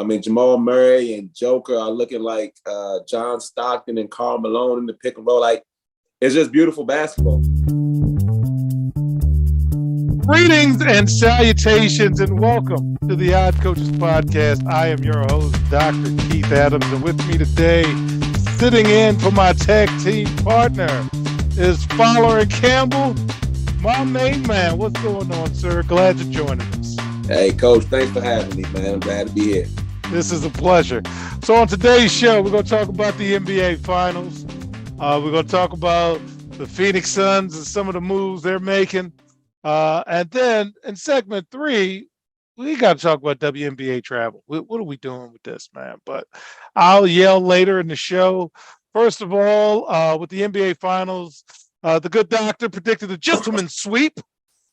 I mean, Jamal Murray and Joker are looking like John Stockton and Karl Malone in the pick and roll. Like, it's just beautiful basketball. Greetings and salutations, and welcome to the Odd Coaches Podcast. I am your host, Dr. Keith Adams, and with me today, sitting in for my tag team partner, is Fowler and Campbell, my main man. What's going on, sir? Glad you're joining us. Hey, Coach, thanks for having me, man. I'm glad to be here. This is a pleasure. So on today's show, we're going to talk about the NBA Finals. We're going to talk about the Phoenix Suns and some of the moves they're making. And then in segment 3, we got to talk about WNBA travel. What are we doing with this, man? But I'll yell later in the show. First of all, with the NBA Finals, the good doctor predicted a gentleman's sweep.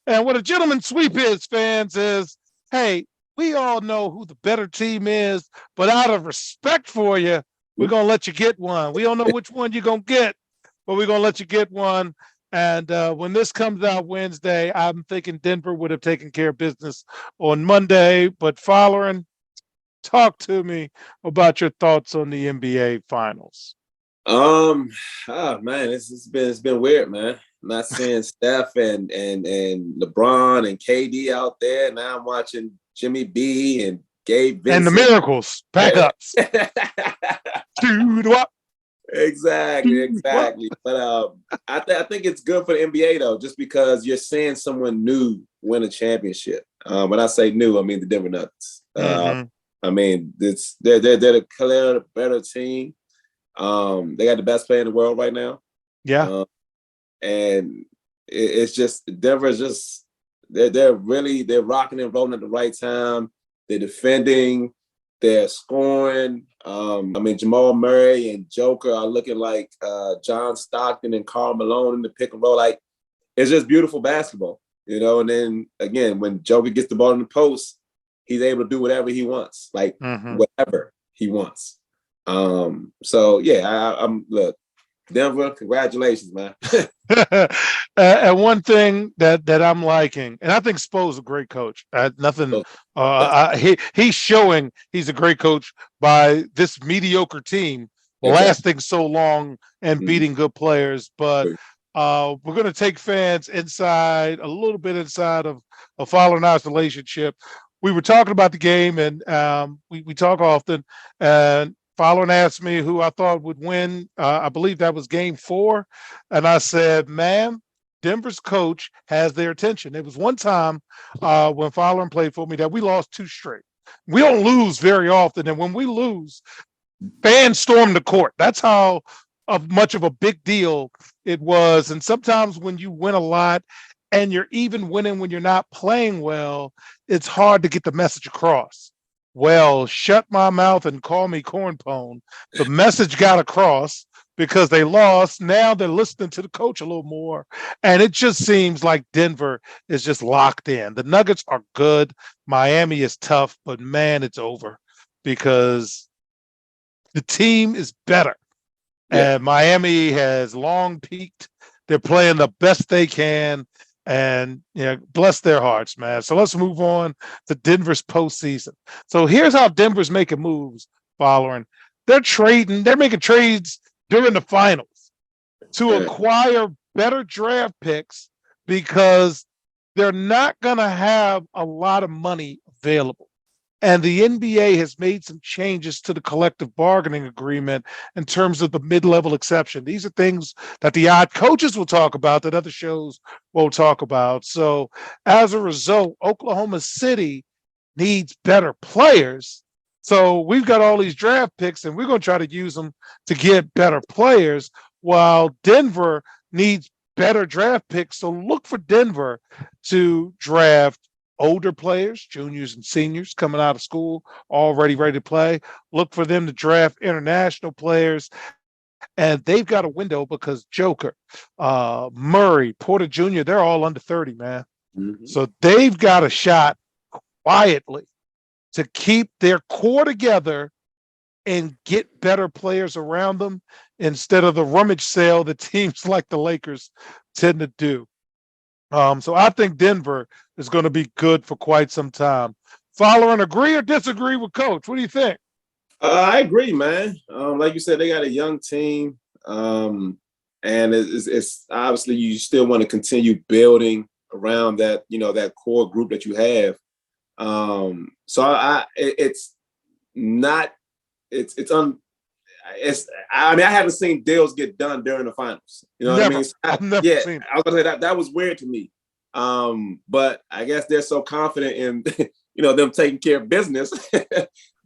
And what a gentleman's sweep is, fans, is, hey, we all know who the better team is, but out of respect for you, we're going to let you get one. We don't know which one you're going to get, but we're going to let you get one. And when this comes out Wednesday, I'm thinking Denver would have taken care of business on Monday. But Fowler, talk to me about your thoughts on the NBA Finals. Man, it's been weird, man. Not seeing Steph and LeBron and KD out there. Now I'm watching Jimmy B and Gabe Vincent. And the miracles, backups. Exactly. But I think it's good for the NBA though, just because you're seeing someone new win a championship. When I say new, I mean the Denver Nuggets. I mean they're the clear better team. They got the best player in the world right now. Yeah, and it's just Denver's just they're rocking and rolling at the right time. They're defending. They're scoring. I mean, Jamal Murray and Joker are looking like John Stockton and Karl Malone in the pick and roll. Like, it's just beautiful basketball, you know. And then again, when Joker gets the ball in the post, he's able to do whatever he wants, like whatever he wants. So yeah, I'm look, Denver, congratulations, man. And one thing that I'm liking, and I think Spo's a great coach. He's showing he's a great coach by this mediocre team lasting so long and beating good players. But we're going to take fans inside a little bit inside of Fowler and I's relationship. We were talking about the game, and we talk often, and Fowler asked me who I thought would win. I believe that was game 4. And I said, man, Denver's coach has their attention. It was one time when Fowler played for me that we lost 2 straight. We don't lose very often. And when we lose, fans storm the court. That's how much of a big deal it was. And sometimes when you win a lot and you're even winning when you're not playing well, it's hard to get the message across. Well, shut my mouth and call me cornpone. The message got across because they lost. Now they're listening to the coach a little more. And it just seems like Denver is just locked in. The Nuggets are good. Miami is tough, but man, it's over because the team is better. Yeah. And Miami has long peaked. They're playing the best they can. And bless their hearts, man. So let's move on to Denver's postseason. So here's how Denver's making moves following. They're making trades during the finals to acquire better draft picks because they're not going to have a lot of money available. And the NBA has made some changes to the collective bargaining agreement in terms of the mid-level exception. These are things that the Odd Coaches will talk about that other shows won't talk about. So as a result, Oklahoma City needs better players. So we've got all these draft picks, and we're going to try to use them to get better players, while Denver needs better draft picks. So look for Denver to draft older players, juniors and seniors coming out of school, already ready to play. Look for them to draft international players. And they've got a window because Joker, Murray, Porter Jr., they're all under 30, man. So they've got a shot quietly to keep their core together and get better players around them instead of the rummage sale that teams like the Lakers tend to do. So I think Denver is going to be good for quite some time. following, agree or disagree with Coach? What do you think? I agree, man. Like you said, they got a young team, and it's obviously you still want to continue building around that, that core group that you have. So it's not, I mean, I haven't seen deals get done during the finals. You know what I mean? I've never seen it. I was gonna say that was weird to me. But I guess they're so confident in them taking care of business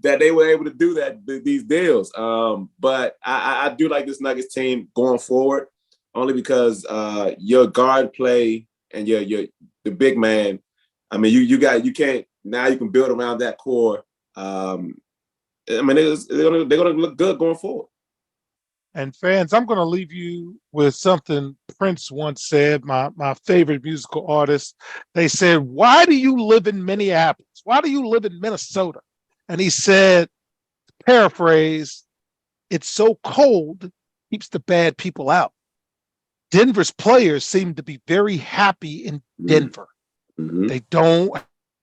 that they were able to do these deals. But I do like this Nuggets team going forward, only because your guard play and your the big man. I mean, you can't now you can build around that core. I mean, they're gonna look good going forward. And fans, I'm going to leave you with something Prince once said, my favorite musical artist. They said, "Why do you live in Minneapolis? Why do you live in Minnesota?" And he said, paraphrase, "It's so cold, keeps the bad people out." Denver's players seem to be very happy in Denver. Mm-hmm. They don't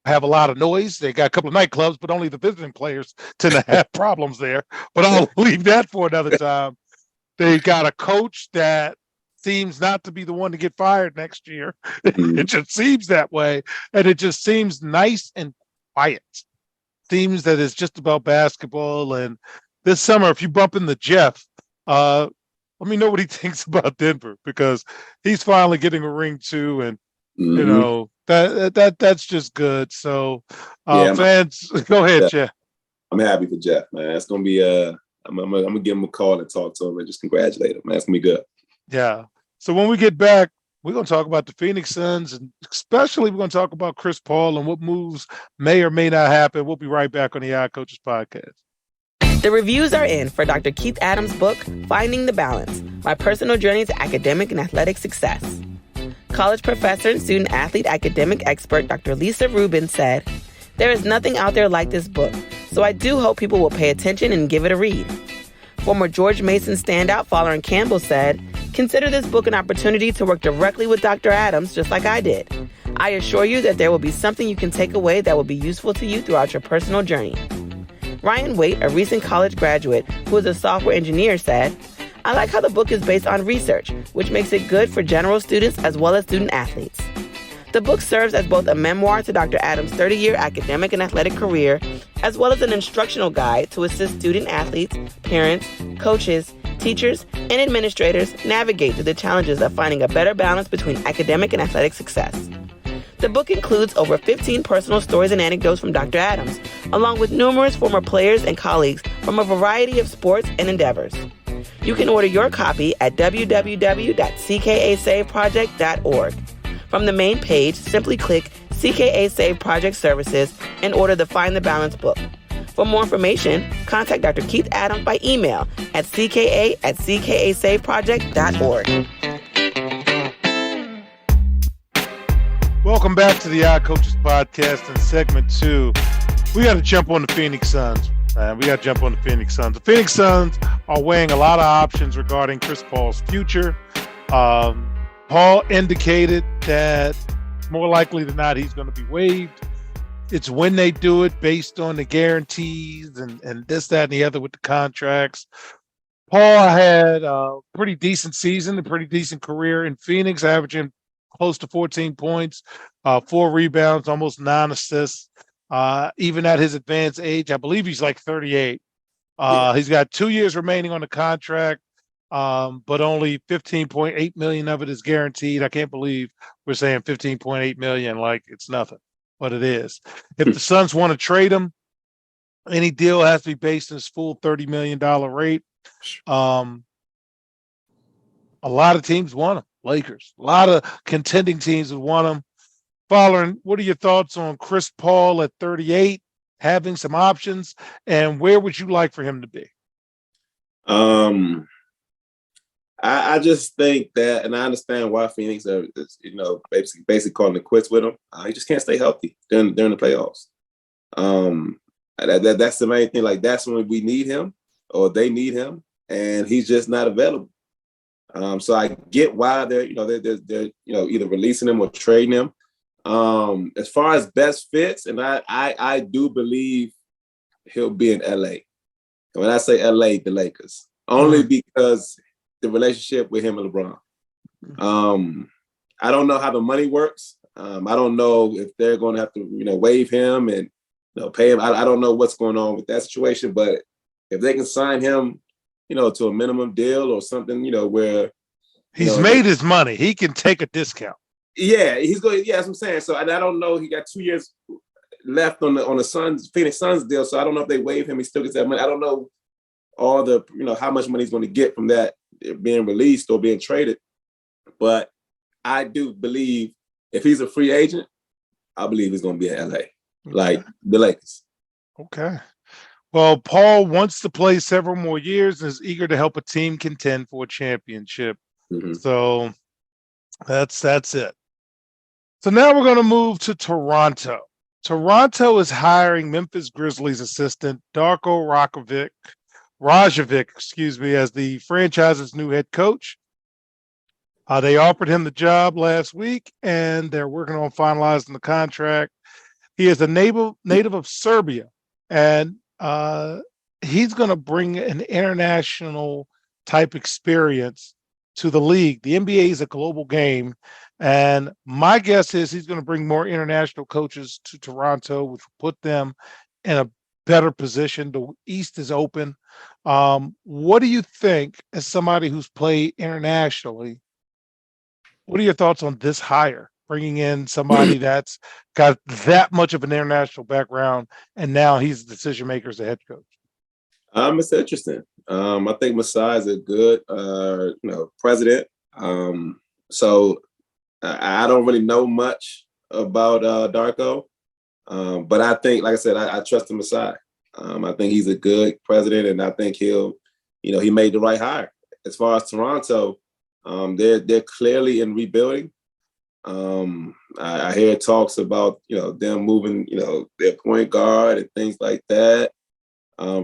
have a lot of noise. They got a couple of nightclubs, but only the visiting players tend to have problems there. But I'll leave that for another time. They got a coach that seems not to be the one to get fired next year. It just seems that way. And it just seems nice and quiet. Seems that it's just about basketball. And this summer, if you bump into Jeff, let me know what he thinks about Denver, because he's finally getting a ring too. And, that's just good. So fans, go ahead, Jeff. I'm happy for Jeff, man. It's going to be I'm gonna give him a call and talk to him and just congratulate him, man. It's gonna be good. Yeah. So when we get back, we're gonna talk about the Phoenix Suns, and especially we're gonna talk about Chris Paul and what moves may or may not happen. We'll be right back on the Odd Coaches podcast. The reviews are in for Dr. Keith Adams' book, Finding the Balance, My Personal Journey to Academic and Athletic Success. College professor and student athlete academic expert Dr. Lisa Rubin said, "There is nothing out there like this book, so I do hope people will pay attention and give it a read." Former George Mason standout Folarin Campbell said, "Consider this book an opportunity to work directly with Dr. Adams, just like I did. I assure you that there will be something you can take away that will be useful to you throughout your personal journey." Ryan Waite, a recent college graduate who is a software engineer, said, "I like how the book is based on research, which makes it good for general students as well as student athletes." The book serves as both a memoir to Dr. Adams' 30-year academic and athletic career, as well as an instructional guide to assist student athletes, parents, coaches, teachers, and administrators navigate through the challenges of finding a better balance between academic and athletic success. The book includes over 15 personal stories and anecdotes from Dr. Adams, along with numerous former players and colleagues from a variety of sports and endeavors. You can order your copy at www.ckasaveproject.org. From the main page, simply click CKA Save Project Services and order the Find the Balance book. For more information, contact Dr. Keith Adams by email at cka@ckasaveproject.org. Welcome back to the Odd Coaches podcast in segment 2. We got to jump on the Phoenix Suns. The Phoenix Suns are weighing a lot of options regarding Chris Paul's future. Paul indicated that more likely than not, he's going to be waived. It's when they do it based on the guarantees and this, that, and the other with the contracts. Paul had a pretty decent season, a pretty decent career in Phoenix, averaging close to 14 points, 4 rebounds, almost 9 assists. Even at his advanced age, I believe he's like 38. He's got 2 years remaining on the contract. But only 15.8 million of it is guaranteed. I can't believe we're saying 15.8 million like it's nothing, but it is. If the Suns want to trade him, any deal has to be based on his full $30 million rate. A lot of teams want him. Lakers, a lot of contending teams would want him. Folarin, what are your thoughts on Chris Paul at 38, having some options, and where would you like for him to be? I just think that, and I understand why Phoenix are, basically calling it quits with him. He just can't stay healthy during the playoffs. That's the main thing. Like, that's when we need him, or they need him, and he's just not available. So I get why they're either releasing him or trading him. As far as best fits, and I do believe he'll be in LA. And when I say LA, the Lakers. Only because the relationship with him and LeBron. I don't know how the money works. I don't know if they're going to have to, waive him and pay him. I don't know what's going on with that situation, but if they can sign him, to a minimum deal or something, where he's made his money, he can take a discount. Yeah, he's going. Yeah, that's what I'm saying. So I don't know. He got 2 years left on the Phoenix Suns deal. So I don't know if they waive him. He still gets that money. I don't know all the how much money he's going to get from that being released or being traded. But I do believe if he's a free agent, I believe he's going to be in LA, like the Lakers. Okay. Well, Paul wants to play several more years and is eager to help a team contend for a championship. So that's it. So now we're going to move to Toronto. Toronto is hiring Memphis Grizzlies assistant Darko Rajakovic, as the franchise's new head coach. They offered him the job last week, and they're working on finalizing the contract. He is a native of Serbia, and he's going to bring an international type experience to the league. The NBA is a global game, and my guess is he's going to bring more international coaches to Toronto, which will put them in a better position. The East is open. What do you think, as somebody who's played internationally, what are your thoughts on this hire, bringing in somebody that's got that much of an international background, and now he's the decision maker as a head coach? It's interesting. I think Masai is a good, president. So I don't really know much about Darko, but I think, like I said, I trust Masai. I think he's a good president, and I think he'll, he made the right hire. As far as Toronto, they're clearly in rebuilding. I hear talks about them moving their point guard and things like that.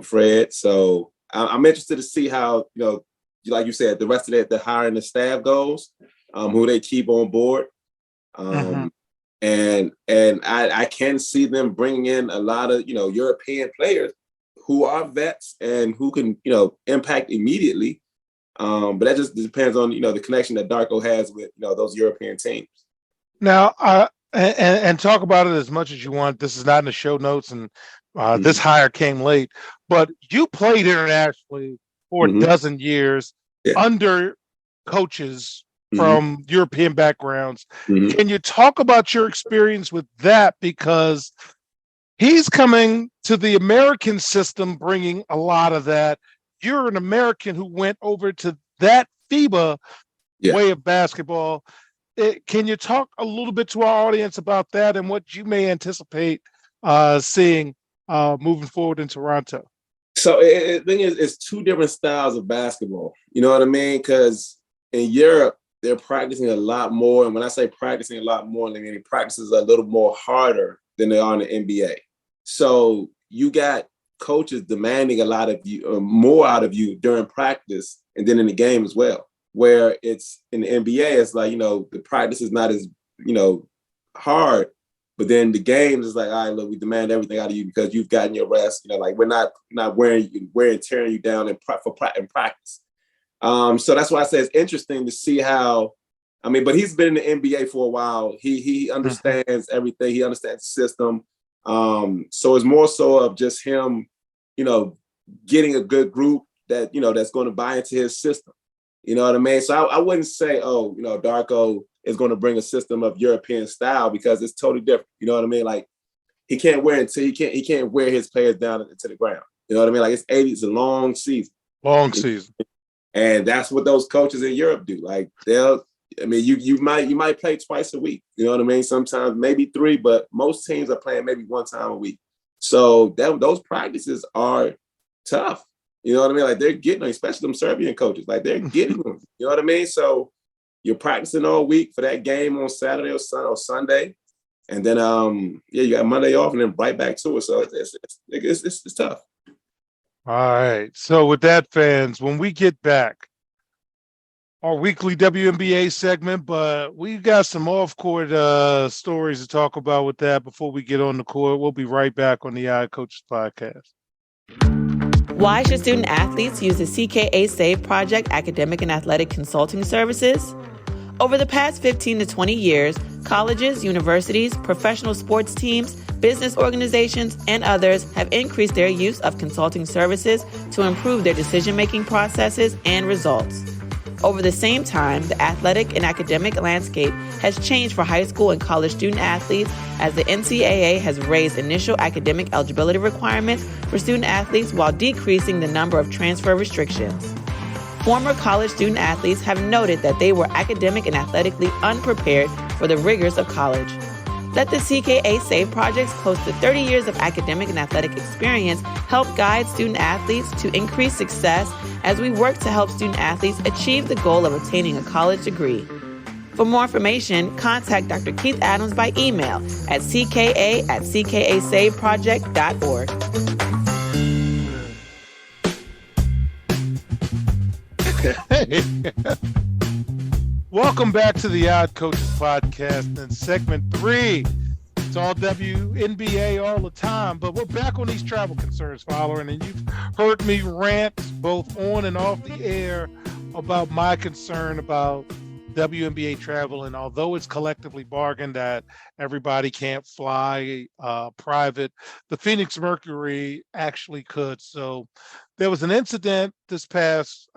Fred. So I'm interested to see how, like you said, the rest of the hiring the staff goes, who they keep on board. And I can see them bringing in a lot of, European players who are vets and who can, impact immediately. But that just depends on, the connection that Darko has with, those European teams. Now, and talk about it as much as you want. This is not in the show notes, and this hire came late, but you played internationally for a dozen years under coaches from European backgrounds. Can you talk about your experience with that? Because he's coming to the American system, bringing a lot of that. You're an American who went over to that FIBA way of basketball. Can you talk a little bit to our audience about that and what you may anticipate seeing moving forward in Toronto? So the thing is, it's two different styles of basketball. You know what I mean? Because in Europe, they're practicing a lot more. And when I say practicing a lot more, I mean practices a little more harder than they are in the NBA. So you got coaches demanding a lot of you, more out of you during practice and then in the game as well. Where it's in the NBA, it's like, the practice is not as, hard, but then the games is like, all right, look, we demand everything out of you because you've gotten your rest. Like we're not wearing and tearing you down in practice. So that's why I say it's interesting to see how, but he's been in the NBA for a while. He understands everything. He understands the system. So it's more so of just him, getting a good group that, that's going to buy into his system. You know what I mean? So I wouldn't say, Darko is going to bring a system of European style because it's totally different. You know what I mean? Like he can't wear his players down into the ground. You know what I mean? Like it's a long season. And that's what those coaches in Europe do. Like you might play twice a week. You know what I mean? Sometimes maybe 3, but most teams are playing maybe 1 time a week. So those practices are tough. You know what I mean? Like they're getting them, especially them Serbian coaches. Like they're getting them. You know what I mean? So you're practicing all week for that game on Saturday or Sunday, and then you got Monday off, and then right back to it. So it's tough. All right. So with that, fans, when we get back, our weekly WNBA segment, but we got some off-court stories to talk about with that before we get on the court. We'll be right back on the Eye Coaches podcast. Why should student athletes use the CKA SAVE Project academic and athletic consulting services? Over the past 15 to 20 years, colleges, universities, professional sports teams, business organizations, and others have increased their use of consulting services to improve their decision-making processes and results. Over the same time, the athletic and academic landscape has changed for high school and college student athletes as the NCAA has raised initial academic eligibility requirements for student athletes while decreasing the number of transfer restrictions. Former college student athletes have noted that they were academic and athletically unprepared for the rigors of college. Let the CKA SAVE Project's close to 30 years of academic and athletic experience help guide student athletes to increase success as we work to help student athletes achieve the goal of obtaining a college degree. For more information, contact Dr. Keith Adams by email at cka@ckasaveproject.org. Welcome back to the Odd Coaches podcast in segment 3. It's all WNBA all the time, but we're back on these travel concerns, following, and you've heard me rant both on and off the air about my concern about WNBA travel, and although it's collectively bargained that everybody can't fly private, the Phoenix Mercury actually could. So there was an incident this past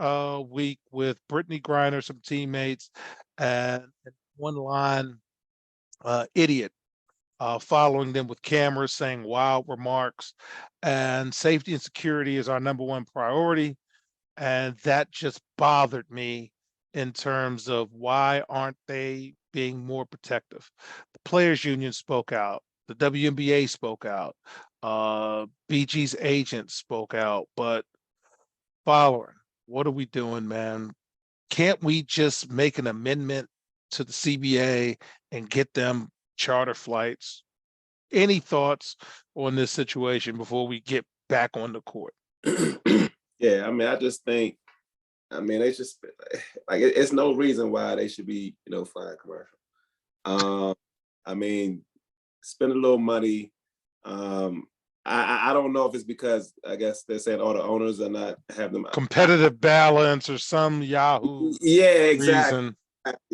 week with Brittany Griner, some teammates, and one line idiot following them with cameras saying wild remarks, and safety and security is our number one priority. And that just bothered me in terms of why aren't they being more protective? The Players Union spoke out. The WNBA spoke out. BG's agent spoke out. But following, what are we doing, man? Can't we just make an amendment to the CBA and get them charter flights? Any thoughts on this situation before we get back on the court? Yeah, I mean, I just think, they just like it's no reason why they should be, flying commercial. Spend a little money. I don't know if it's because I guess they're saying all the owners are not have them competitive balance or some Yahoo. Yeah, exactly. Reason.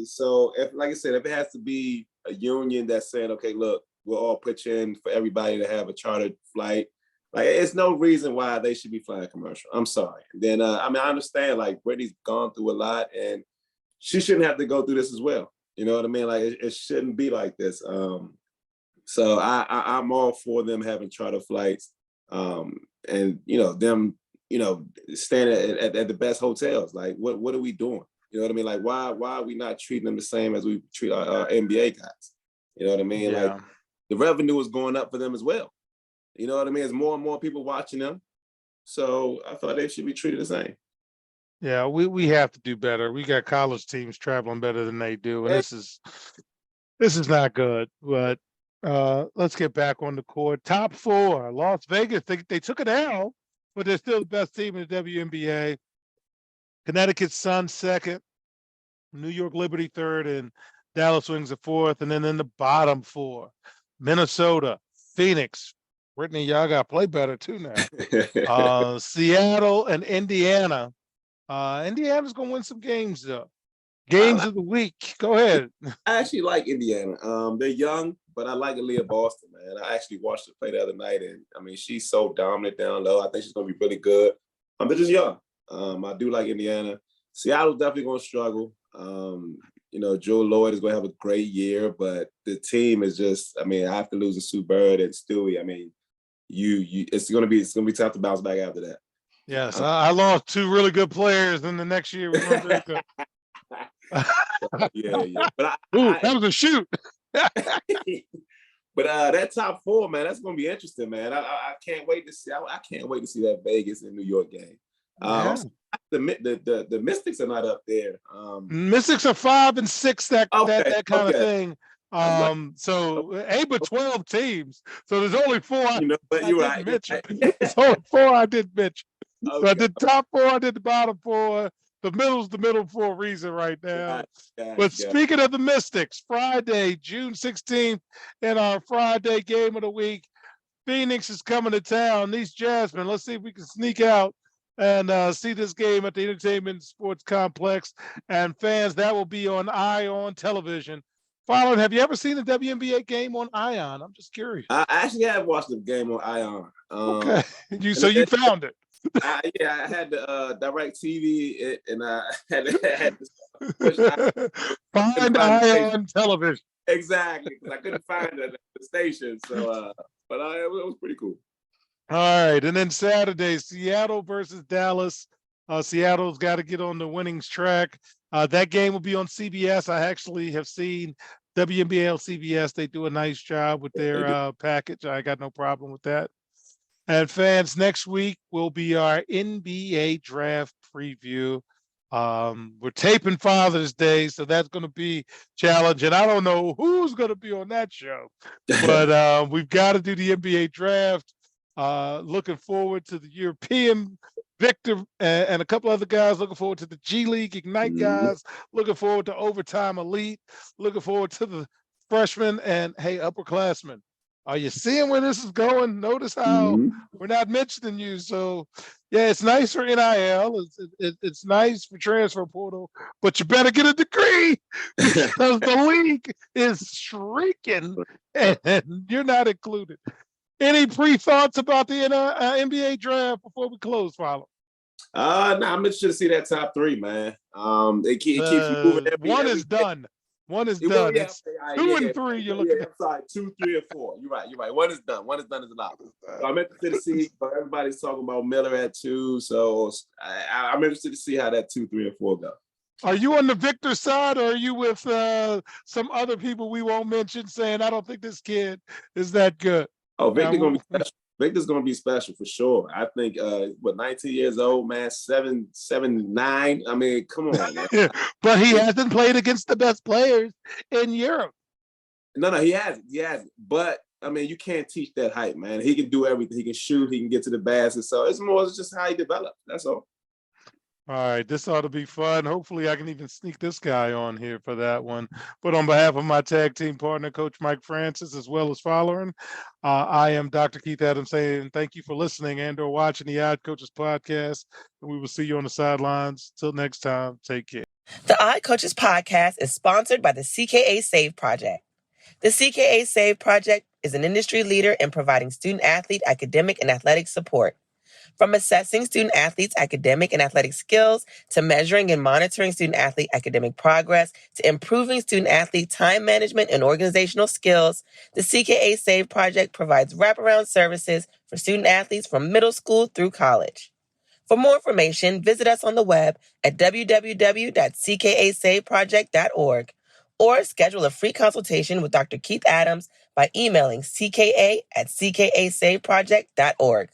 So if, like I said, if it has to be a union that's saying, okay, look, we'll all pitch in for everybody to have a chartered flight. Like, it's no reason why they should be flying commercial. I'm sorry. Then, I understand, like, Brittany's gone through a lot, and she shouldn't have to go through this as well. You know what I mean? Like, it shouldn't be like this. So I'm all for them having charter flights, and, them, staying at the best hotels. Like, what are we doing? You know what I mean? Like, why are we not treating them the same as we treat our NBA guys? You know what I mean? Yeah. Like, the revenue is going up for them as well. You know what I mean? There's more and more people watching them. So I thought they should be treated the same. Yeah, we have to do better. We got college teams traveling better than they do. And this is not good. But let's get back on the court. Top 4, Las Vegas. They took it out, but they're still the best team in the WNBA. Connecticut Sun 2nd, New York Liberty 3rd, and Dallas Wings are 4th. And then in the bottom 4, Minnesota, Phoenix. Brittany, y'all got to play better too now. Seattle and Indiana. Indiana's going to win some games, though. Games of the week. Go ahead. I actually like Indiana. They're young, but I like Aaliyah Boston, man. I actually watched her play the other night, and, she's so dominant down low. I think she's going to be really good. They're just young. I do like Indiana. Seattle's definitely going to struggle. Joe Lloyd is going to have a great year, but the team is just, after losing Sue Bird and Stewie, it's going to be tough to bounce back after that. Yes, I lost 2 really good players, and the next year we weren't very good. Yeah. But that was a shoot. But that top 4, man, that's going to be interesting, man. I can't wait to see. I can't wait to see that Vegas and New York game. The Mystics are not up there. Mystics are 5 and 6. That kind of thing. But 12 teams. So there's only 4. But you're right. There's only 4 I did mention. So I did top 4. I did the bottom 4. The middle's the middle for a reason right now. But speaking of the Mystics, Friday, June 16th, in our Friday game of the week, Phoenix is coming to town. East Jasmine. Let's see if we can sneak out and see this game at the Entertainment Sports Complex. And fans, that will be on ION television. Fallon, have you ever seen a WNBA game on ION? I'm just curious. I actually have watched the game on ION. Okay. So you found it. I had the direct TV and I had to find ION television. Exactly, because I couldn't find it at the station. So, but it was pretty cool. All right, and then Saturday, Seattle versus Dallas. Seattle's got to get on the winnings track. That game will be on CBS. I actually have seen WNBA on CBS. They do a nice job with their package. I got no problem with that. And fans, next week will be our NBA draft preview. We're taping Father's Day, so that's going to be challenging. I don't know who's going to be on that show, but we've got to do the NBA draft. Looking forward to the European Victor and a couple other guys. Looking forward to the G League Ignite guys. Looking forward to Overtime Elite. Looking forward to the freshmen and, hey, upperclassmen. Are you seeing where this is going? Notice how we're not mentioning you. So, yeah, it's nice for NIL. It's nice for transfer portal, but you better get a degree because the league is shrieking and you're not included. Any pre-thoughts about the NBA draft before we close, Fallon? No, I'm interested to see that top three, man. It keeps moving. One is done. One is done. It's 2 and 3. You're looking at. I'm sorry, 2, 3, and 4. You're right. One is done. One is done is enough. So I'm interested to see. Everybody's talking about Miller at 2, so I'm interested to see how that 2, 3, and 4 go. Are you on the Victor side, or are you with some other people we won't mention, saying I don't think this kid is that good? Oh, Victor's gonna be special. Victor's gonna be special for sure. I think 19 years old, man, 7'9". I mean, come on, man. But he hasn't played against the best players in Europe. No, he hasn't. But I mean, you can't teach that height, man. He can do everything. He can shoot. He can get to the basket. So it's just how he develops. That's all. All right, this ought to be fun. Hopefully I can even sneak this guy on here for that one. But on behalf of my tag team partner, Coach Mike Francis, as well as following, I am Dr. Keith Adams saying thank you for listening and or watching the Odd Coaches podcast. And we will see you on the sidelines. Till next time, take care. The Odd Coaches podcast is sponsored by the CKA Save Project. The CKA Save Project is an industry leader in providing student-athlete academic and athletic support. From assessing student-athletes' academic and athletic skills, to measuring and monitoring student-athlete academic progress, to improving student-athlete time management and organizational skills, the CKA Save Project provides wraparound services for student-athletes from middle school through college. For more information, visit us on the web at www.ckasaveproject.org or schedule a free consultation with Dr. Keith Adams by emailing cka@ckasaveproject.org.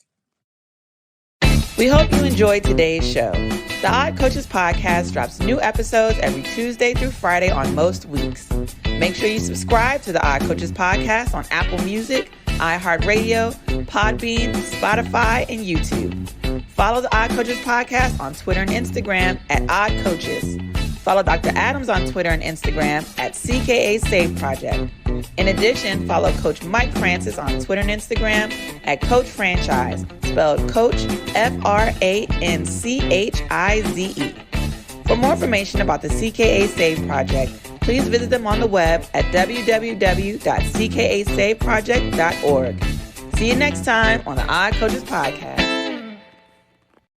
We hope you enjoyed today's show. The Odd Coaches podcast drops new episodes every Tuesday through Friday on most weeks. Make sure you subscribe to the Odd Coaches podcast on Apple Music, iHeartRadio, Podbean, Spotify, and YouTube. Follow the Odd Coaches podcast on Twitter and Instagram at Odd Coaches. Follow Dr. Adams on Twitter and Instagram at CKA Save Project. In addition, follow Coach Mike Francis on Twitter and Instagram at Coach Franchise, spelled Coach FRANCHIZE. For more information about the CKA Save Project, please visit them on the web at www.ckasaveproject.org. See you next time on the Odd Coaches Podcast.